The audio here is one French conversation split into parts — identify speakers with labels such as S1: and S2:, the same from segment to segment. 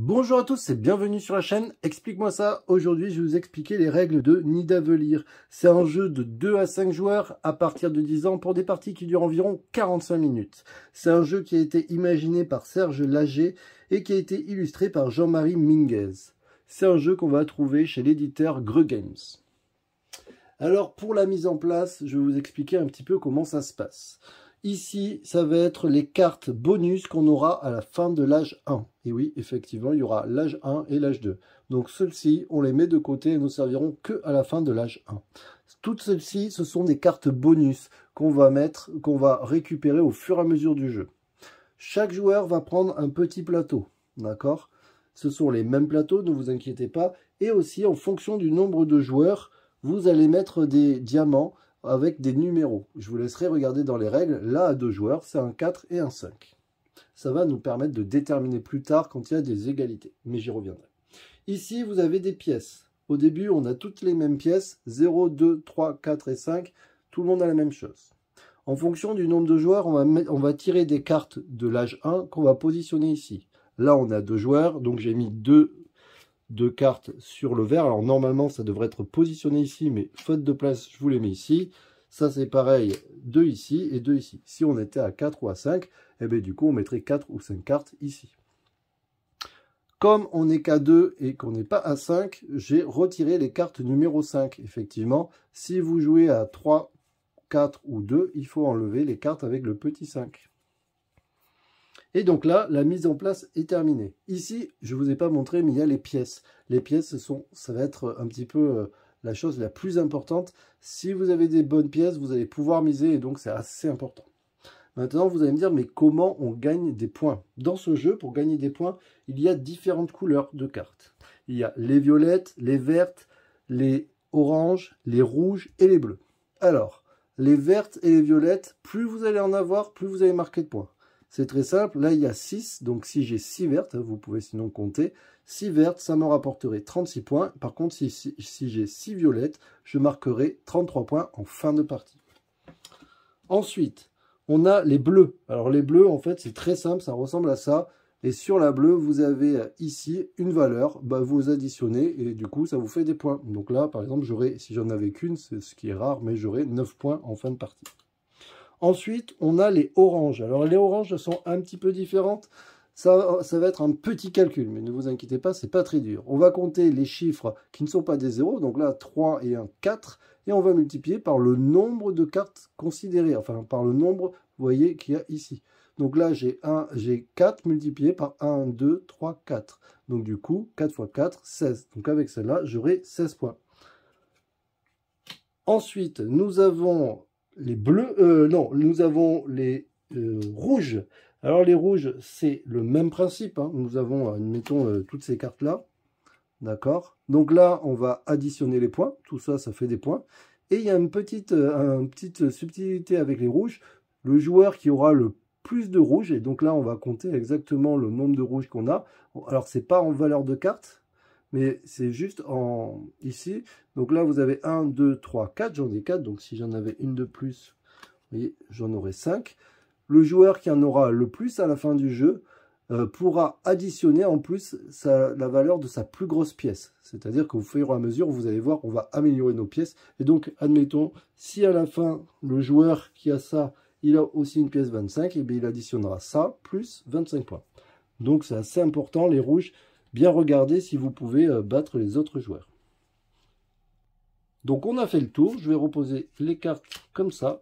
S1: Bonjour à tous et bienvenue sur la chaîne Explique-moi ça. Aujourd'hui, je vais vous expliquer les règles de Nidavellir. C'est un jeu de 2 à 5 joueurs à partir de 10 ans pour des parties qui durent environ 45 minutes. C'est un jeu qui a été imaginé par Serge Lager et qui a été illustré par Jean-Marie Minguez. C'est un jeu qu'on va trouver chez l'éditeur Greux Games. Alors, pour la mise en place, je vais vous expliquer un petit peu comment ça se passe. Ici, ça va être les cartes bonus qu'on aura à la fin de l'âge 1. Et oui, effectivement, il y aura l'âge 1 et l'âge 2. Donc celles-ci, on les met de côté et ne serviront que à la fin de l'âge 1. Toutes celles-ci, ce sont des cartes bonus qu'on va récupérer au fur et à mesure du jeu. Chaque joueur va prendre un petit plateau, d'accord? Ce sont les mêmes plateaux, ne vous inquiétez pas. Et aussi, en fonction du nombre de joueurs, vous allez mettre des diamants avec des numéros. Je vous laisserai regarder dans les règles. Là, à 2 joueurs, c'est un 4 et un 5. Ça va nous permettre de déterminer plus tard quand il y a des égalités. Mais j'y reviendrai. Ici, vous avez des pièces. Au début, on a toutes les mêmes pièces. 0, 2, 3, 4 et 5. Tout le monde a la même chose. En fonction du nombre de joueurs, on va tirer des cartes de l'âge 1 qu'on va positionner ici. Là, on a 2 joueurs. Donc, j'ai mis deux cartes sur le vert. Alors normalement ça devrait être positionné ici, mais faute de place je vous les mets ici. Ça c'est pareil, 2 ici et 2 ici. Si on était à 4 ou à 5, et bien du coup on mettrait 4 ou 5 cartes ici. Comme on n'est qu'à 2 et qu'on n'est pas à 5, j'ai retiré les cartes numéro 5. Effectivement, si vous jouez à 3, 4 ou 2, il faut enlever les cartes avec le petit 5. Et donc là, la mise en place est terminée. Ici, je ne vous ai pas montré, mais il y a les pièces. Les pièces, ça va être un petit peu la chose la plus importante. Si vous avez des bonnes pièces, vous allez pouvoir miser, et donc c'est assez important. Maintenant, vous allez me dire, mais comment on gagne des points? Dans ce jeu, pour gagner des points, il y a différentes couleurs de cartes. Il y a les violettes, les vertes, les oranges, les rouges et les bleus. Alors, les vertes et les violettes, plus vous allez en avoir, plus vous allez marquer de points. C'est très simple, là il y a 6, donc si j'ai 6 vertes, vous pouvez sinon compter, 6 vertes, ça me rapporterait 36 points. Par contre, si j'ai 6 violettes, je marquerai 33 points en fin de partie. Ensuite, on a les bleus. Alors les bleus, en fait, c'est très simple, ça ressemble à ça. Et sur la bleue, vous avez ici une valeur, vous additionnez et du coup, ça vous fait des points. Donc là, par exemple, si j'en avais qu'une, c'est ce qui est rare, mais j'aurai 9 points en fin de partie. Ensuite, on a les oranges. Alors, les oranges sont un petit peu différentes. Ça va être un petit calcul, mais ne vous inquiétez pas, c'est pas très dur. On va compter les chiffres qui ne sont pas des zéros. Donc là, 3 et 1, 4. Et on va multiplier par le nombre de cartes considérées. Enfin, par le nombre, vous voyez, qu'il y a ici. Donc là, j'ai 4 multiplié par 1, 2, 3, 4. Donc du coup, 4 fois 4, 16. Donc avec celle-là, j'aurai 16 points. Ensuite, nous avons les bleus, nous avons les rouges. Alors les rouges, c'est le même principe. Hein. Nous avons, admettons, toutes ces cartes-là. D'accord. Donc là, on va additionner les points. Tout ça, ça fait des points. Et il y a une petite subtilité avec les rouges. Le joueur qui aura le plus de rouges, et donc là, on va compter exactement le nombre de rouges qu'on a. Alors, c'est pas en valeur de carte, mais c'est juste ici. Donc là, vous avez 1, 2, 3, 4. J'en ai 4. Donc si j'en avais une de plus, vous voyez, j'en aurais 5. Le joueur qui en aura le plus à la fin du jeu pourra additionner en plus la valeur de sa plus grosse pièce. C'est-à-dire qu'au fur et à mesure, vous allez voir, on va améliorer nos pièces. Et donc, admettons, si à la fin, le joueur qui a ça, il a aussi une pièce 25, et bien il additionnera ça plus 25 points. Donc c'est assez important, les rouges. Bien regarder si vous pouvez battre les autres joueurs. Donc on a fait le tour, je vais reposer les cartes comme ça,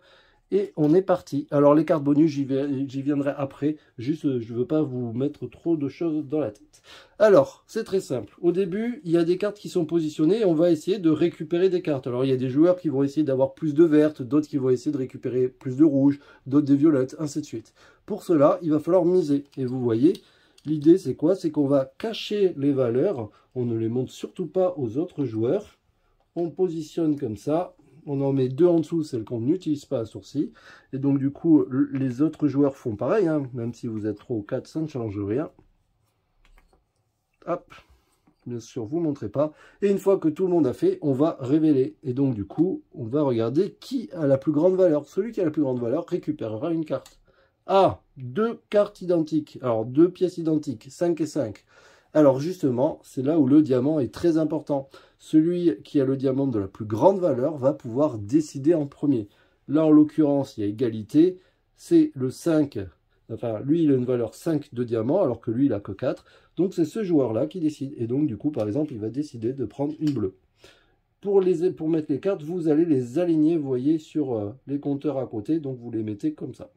S1: et on est parti. Alors les cartes bonus, j'y viendrai après, juste je ne veux pas vous mettre trop de choses dans la tête. Alors, c'est très simple. Au début, il y a des cartes qui sont positionnées, et on va essayer de récupérer des cartes. Alors il y a des joueurs qui vont essayer d'avoir plus de vertes, d'autres qui vont essayer de récupérer plus de rouges, d'autres des violettes, ainsi de suite. Pour cela, il va falloir miser, et vous voyez... L'idée, c'est quoi? C'est qu'on va cacher les valeurs. On ne les montre surtout pas aux autres joueurs. On positionne comme ça. On en met 2 en dessous, celles qu'on n'utilise pas à sourcil. Et donc, du coup, les autres joueurs font pareil. Hein. Même si vous êtes 3 ou 4, ça ne change rien. Hop. Bien sûr, vous ne montrez pas. Et une fois que tout le monde a fait, on va révéler. Et donc, du coup, on va regarder qui a la plus grande valeur. Celui qui a la plus grande valeur récupérera une carte. Ah, 2 cartes identiques. Alors, 2 pièces identiques, 5 et 5. Alors justement, c'est là où le diamant est très important. Celui qui a le diamant de la plus grande valeur va pouvoir décider en premier. Là, en l'occurrence, il y a égalité. C'est le 5. Enfin, lui, il a une valeur 5 de diamant, alors que lui, il n'a que 4. Donc, c'est ce joueur-là qui décide. Et donc, du coup, par exemple, il va décider de prendre une bleue. Pour mettre les cartes, vous allez les aligner, vous voyez, sur les compteurs à côté. Donc, vous les mettez comme ça.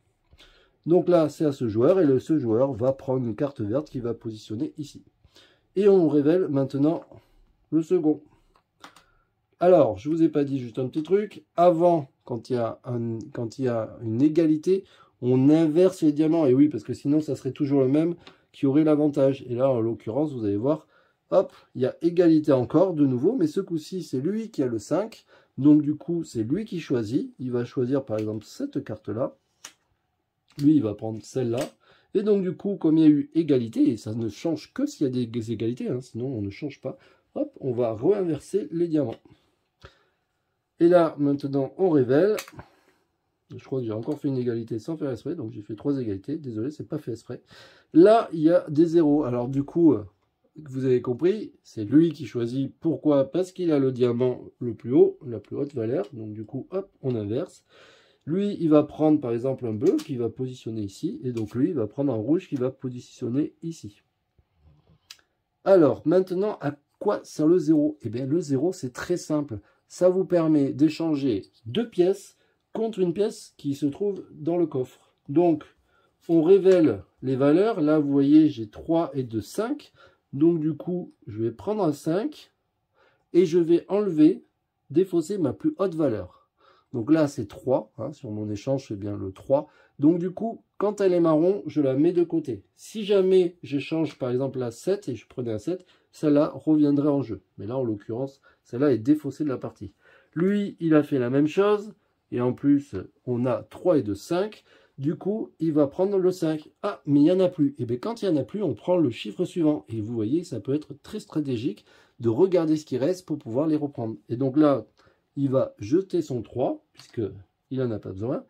S1: Donc là, c'est à ce joueur. Et ce joueur va prendre une carte verte qu'il va positionner ici. Et on révèle maintenant le second. Alors, je ne vous ai pas dit juste un petit truc. Avant, quand il y a une égalité, on inverse les diamants. Et oui, parce que sinon, ça serait toujours le même qui aurait l'avantage. Et là, en l'occurrence, vous allez voir, hop, il y a égalité encore, de nouveau. Mais ce coup-ci, c'est lui qui a le 5. Donc, du coup, c'est lui qui choisit. Il va choisir, par exemple, cette carte-là. Lui, il va prendre celle-là. Et donc, du coup, comme il y a eu égalité, et ça ne change que s'il y a des égalités, hein, sinon on ne change pas, hop, on va réinverser les diamants. Et là, maintenant, on révèle. Je crois que j'ai encore fait une égalité sans faire exprès, donc j'ai fait 3 égalités. Désolé, c'est pas fait exprès. Là, il y a des zéros. Alors, du coup, vous avez compris, c'est lui qui choisit. Pourquoi? Parce qu'il a le diamant le plus haut, la plus haute valeur. Donc, du coup, hop, on inverse. Lui, il va prendre par exemple un bleu qui va positionner ici. Et donc lui, il va prendre un rouge qui va positionner ici. Alors, maintenant, à quoi sert le 0? Eh bien, le 0, c'est très simple. Ça vous permet d'échanger 2 pièces contre une pièce qui se trouve dans le coffre. Donc, on révèle les valeurs. Là, vous voyez, j'ai 3 et 2, 5. Donc, du coup, je vais prendre un 5 et je vais enlever, défausser ma plus haute valeur. Donc là, c'est 3. Hein, sur mon échange, c'est bien le 3. Donc du coup, quand elle est marron, je la mets de côté. Si jamais j'échange par exemple la 7 et je prenais un 7, celle-là reviendrait en jeu. Mais là, en l'occurrence, celle-là est défaussée de la partie. Lui, il a fait la même chose. Et en plus, on a 3 et 2, 5. Du coup, il va prendre le 5. Ah, mais il n'y en a plus. Et bien quand il n'y en a plus, on prend le chiffre suivant. Et vous voyez, ça peut être très stratégique de regarder ce qui reste pour pouvoir les reprendre. Et donc là, il va jeter son 3, puisqu'il n'en a pas besoin,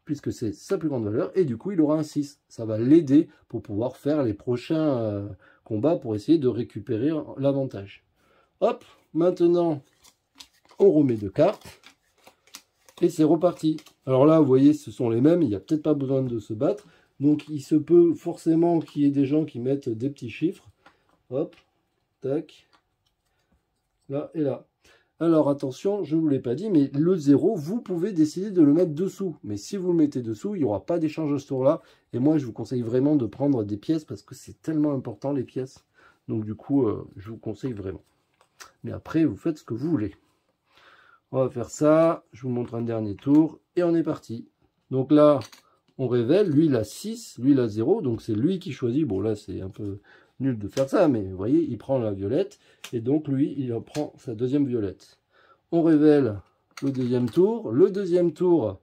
S1: puisque c'est sa plus grande valeur, et du coup, il aura un 6. Ça va l'aider pour pouvoir faire les prochains combats, pour essayer de récupérer l'avantage. Hop, maintenant, on remet 2 cartes, et c'est reparti. Alors là, vous voyez, ce sont les mêmes, il n'y a peut-être pas besoin de se battre, donc il se peut forcément qu'il y ait des gens qui mettent des petits chiffres. Hop, tac, là et là. Alors attention, je ne vous l'ai pas dit, mais le 0, vous pouvez décider de le mettre dessous. Mais si vous le mettez dessous, il n'y aura pas d'échange à ce tour-là. Et moi, je vous conseille vraiment de prendre des pièces parce que c'est tellement important, les pièces. Donc du coup, je vous conseille vraiment. Mais après, vous faites ce que vous voulez. On va faire ça. Je vous montre un dernier tour. Et on est parti. Donc là, on révèle. Lui, il a 6. Lui, il a 0. Donc c'est lui qui choisit. Bon, là, c'est un peu nul de faire ça, mais vous voyez, il prend la violette, et donc lui, il en prend sa deuxième violette. On révèle le deuxième tour. Le deuxième tour,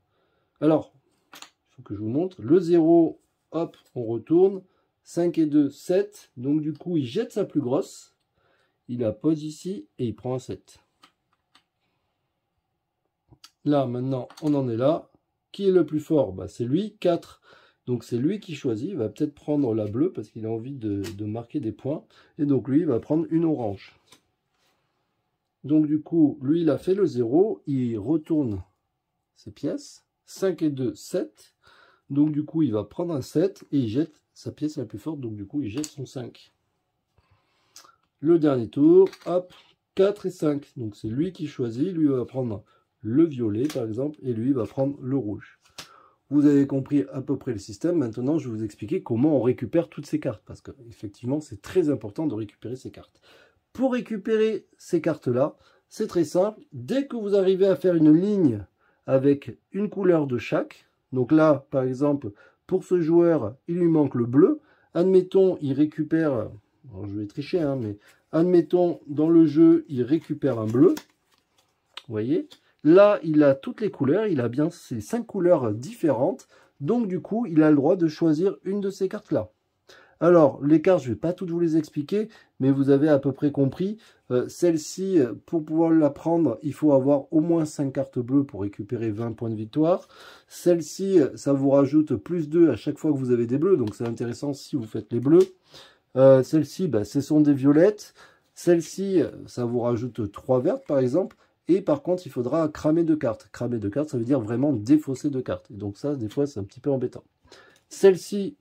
S1: alors, il faut que je vous montre, le 0, hop, on retourne, 5 et 2, 7, donc du coup, il jette sa plus grosse, il la pose ici, et il prend un 7. Là, maintenant, on en est là. Qui est le plus fort? Bah, c'est lui, 4. Donc c'est lui qui choisit, il va peut-être prendre la bleue parce qu'il a envie de marquer des points. Et donc lui, il va prendre une orange. Donc du coup, lui, il a fait le 0, il retourne ses pièces. 5 et 2, 7. Donc du coup, il va prendre un 7 et il jette sa pièce la plus forte. Donc du coup, il jette son 5. Le dernier tour, hop, 4 et 5. Donc c'est lui qui choisit, lui va prendre le violet par exemple, et lui va prendre le rouge. Vous avez compris à peu près le système. Maintenant, je vais vous expliquer comment on récupère toutes ces cartes. Parce qu'effectivement, c'est très important de récupérer ces cartes. Pour récupérer ces cartes-là, c'est très simple. Dès que vous arrivez à faire une ligne avec une couleur de chaque, donc là, par exemple, pour ce joueur, il lui manque le bleu. Admettons, il récupère, alors je vais tricher, hein, mais admettons, dans le jeu, il récupère un bleu. Vous voyez ? Là, il a toutes les couleurs, il a bien ces 5 couleurs différentes. Donc, du coup, il a le droit de choisir une de ces cartes-là. Alors, les cartes, je ne vais pas toutes vous les expliquer, mais vous avez à peu près compris. Celle-ci, pour pouvoir la prendre, il faut avoir au moins 5 cartes bleues pour récupérer 20 points de victoire. Celle-ci, ça vous rajoute plus 2 à chaque fois que vous avez des bleus, donc c'est intéressant si vous faites les bleus. Celles-ci, bah, ce sont des violettes. Celle-ci, ça vous rajoute 3 vertes par exemple. Et par contre, il faudra cramer 2 cartes. Cramer 2 cartes, ça veut dire vraiment défausser 2 cartes. Et donc ça, des fois, c'est un petit peu embêtant. Celle-ci,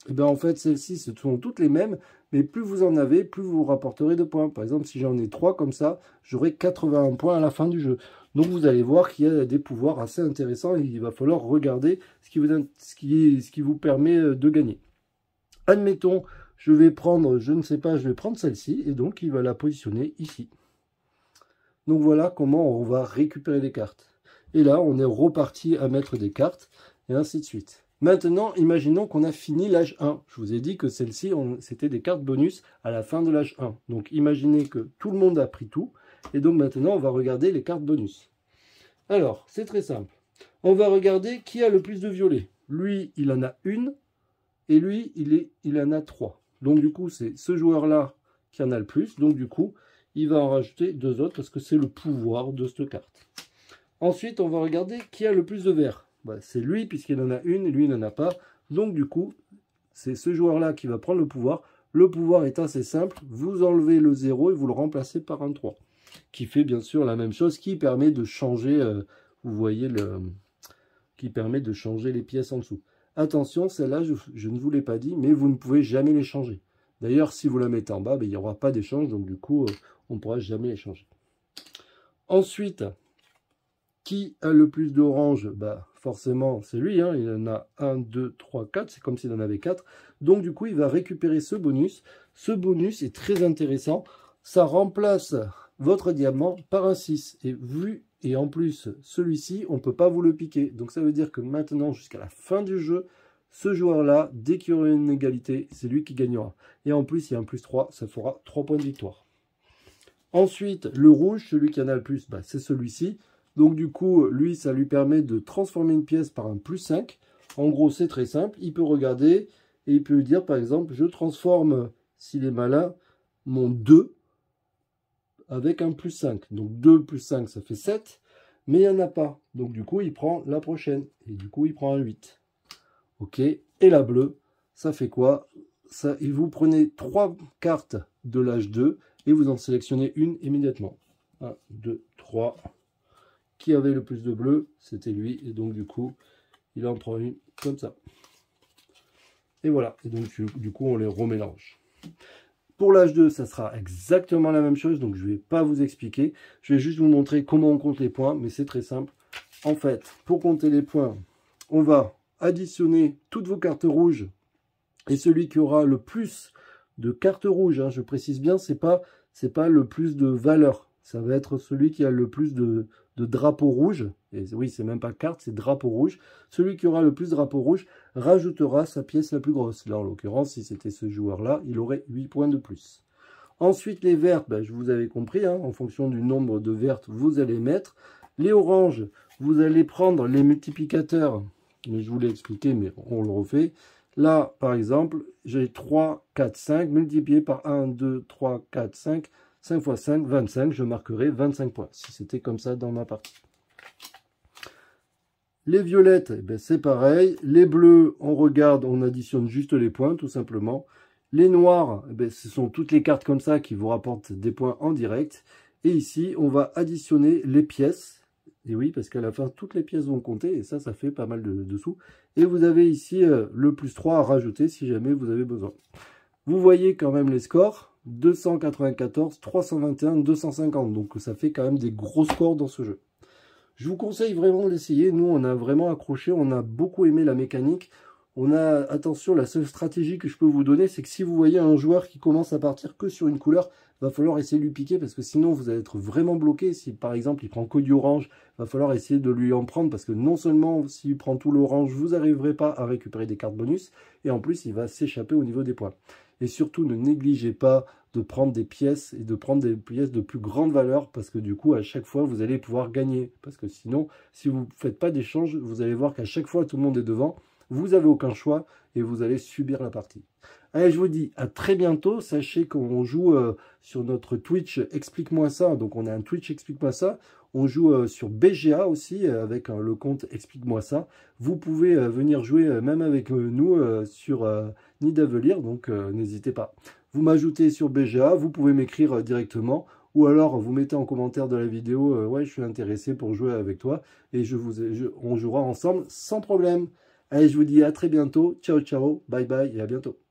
S1: eh bien, en fait, celles-ci, ce sont toutes les mêmes. Mais plus vous en avez, plus vous rapporterez de points. Par exemple, si j'en ai 3 comme ça, j'aurai 81 points à la fin du jeu. Donc vous allez voir qu'il y a des pouvoirs assez intéressants. Et il va falloir regarder ce qui vous permet de gagner. Admettons, je vais prendre, je ne sais pas, je vais prendre celle-ci. Et donc, il va la positionner ici. Donc voilà comment on va récupérer les cartes. Et là, on est reparti à mettre des cartes, et ainsi de suite. Maintenant, imaginons qu'on a fini l'âge 1. Je vous ai dit que celles-ci, c'était des cartes bonus à la fin de l'âge 1. Donc imaginez que tout le monde a pris tout. Et donc maintenant, on va regarder les cartes bonus. Alors, c'est très simple. On va regarder qui a le plus de violets. Lui, il en a une. Et lui, il en a 3. Donc du coup, c'est ce joueur-là qui en a le plus. Donc du coup, il va en rajouter 2 autres parce que c'est le pouvoir de cette carte. Ensuite, on va regarder qui a le plus de verts. Bah, c'est lui puisqu'il en a une et lui, il n'en a pas. Donc du coup, c'est ce joueur-là qui va prendre le pouvoir. Le pouvoir est assez simple. Vous enlevez le 0 et vous le remplacez par un 3. Qui fait bien sûr la même chose, qui permet de changer, vous voyez, qui permet de changer les pièces en dessous. Attention, celle-là, je ne vous l'ai pas dit, mais vous ne pouvez jamais les changer. D'ailleurs, si vous la mettez en bas, ben, il n'y aura pas d'échange, donc du coup, on ne pourra jamais les changer. Ensuite, qui a le plus d'orange? Bah, forcément, c'est lui, hein, il en a 1, 2, 3, 4, c'est comme s'il en avait 4. Donc du coup, il va récupérer ce bonus. Ce bonus est très intéressant. Ça remplace votre diamant par un 6. Et en plus, celui-ci, on ne peut pas vous le piquer. Donc ça veut dire que maintenant, jusqu'à la fin du jeu, ce joueur-là, dès qu'il y aura une égalité, c'est lui qui gagnera. Et en plus, il y a un plus 3, ça fera 3 points de victoire. Ensuite, le rouge, celui qui en a le plus, bah, c'est celui-ci. Donc du coup, lui, ça lui permet de transformer une pièce par un plus 5. En gros, c'est très simple. Il peut regarder et il peut dire, par exemple, je transforme, s'il est malin, mon 2 avec un plus 5. Donc 2 plus 5, ça fait 7. Mais il n'y en a pas. Donc du coup, il prend la prochaine. Et du coup, il prend un 8. Ok. Et la bleue, ça fait quoi? Ça, et vous prenez 3 cartes de l'âge 2 et vous en sélectionnez une immédiatement. 1, 2, 3. Qui avait le plus de bleu? C'était lui. Et donc du coup, il en prend une comme ça. Et voilà. Et donc du coup, on les remélange. Pour l'âge 2, ça sera exactement la même chose. Donc je ne vais pas vous expliquer. Je vais juste vous montrer comment on compte les points. Mais c'est très simple. En fait, pour compter les points, on va additionner toutes vos cartes rouges. Et celui qui aura le plus de cartes rouges, hein, je précise bien, c'est pas le plus de valeur. Ça va être celui qui a le plus de drapeaux rouges. Et oui, c'est même pas carte, c'est drapeau rouge. Celui qui aura le plus de drapeaux rouges rajoutera sa pièce la plus grosse. Là, en l'occurrence, si c'était ce joueur-là, il aurait 8 points de plus. Ensuite, les vertes, ben, je vous avais compris, hein, en fonction du nombre de vertes, vous allez mettre. Les oranges, vous allez prendre les multiplicateurs. Mais je vous l'ai expliqué, mais on le refait. Là, par exemple, j'ai 3, 4, 5, multiplié par 1, 2, 3, 4, 5. 5 x 5, 25, je marquerai 25 points, si c'était comme ça dans ma partie. Les violettes, eh ben c'est pareil. Les bleus, on regarde, on additionne juste les points, tout simplement. Les noirs, eh ben, ce sont toutes les cartes comme ça qui vous rapportent des points en direct. Et ici, on va additionner les pièces. Et oui, parce qu'à la fin, toutes les pièces vont compter, et ça fait pas mal de sous. Et vous avez ici le plus 3 à rajouter si jamais vous avez besoin. Vous voyez quand même les scores. 294, 321, 250. Donc ça fait quand même des gros scores dans ce jeu. Je vous conseille vraiment de l'essayer. Nous, on a vraiment accroché. On a beaucoup aimé la mécanique. On a, attention, la seule stratégie que je peux vous donner, c'est que si vous voyez un joueur qui commence à partir que sur une couleur, il va falloir essayer de lui piquer parce que sinon, vous allez être vraiment bloqué. Si par exemple, il prend que du orange, il va falloir essayer de lui en prendre parce que non seulement s'il prend tout l'orange, vous n'arriverez pas à récupérer des cartes bonus et en plus, il va s'échapper au niveau des points. Et surtout, ne négligez pas de prendre des pièces et de prendre des pièces de plus grande valeur parce que du coup, à chaque fois, vous allez pouvoir gagner. Parce que sinon, si vous ne faites pas d'échange, vous allez voir qu'à chaque fois, tout le monde est devant. Vous n'avez aucun choix et vous allez subir la partie. Allez, je vous dis à très bientôt. Sachez qu'on joue sur notre Twitch Explique-moi ça. Donc, on a un Twitch Explique-moi ça. On joue sur BGA aussi avec le compte Explique-moi ça. Vous pouvez venir jouer même avec nous sur Nidavellir. Donc, n'hésitez pas. vous m'ajoutez sur BGA, vous pouvez m'écrire directement, ou alors vous mettez en commentaire de la vidéo, ouais, je suis intéressé pour jouer avec toi, et on jouera ensemble sans problème. Allez, je vous dis à très bientôt, ciao ciao, bye bye, et à bientôt.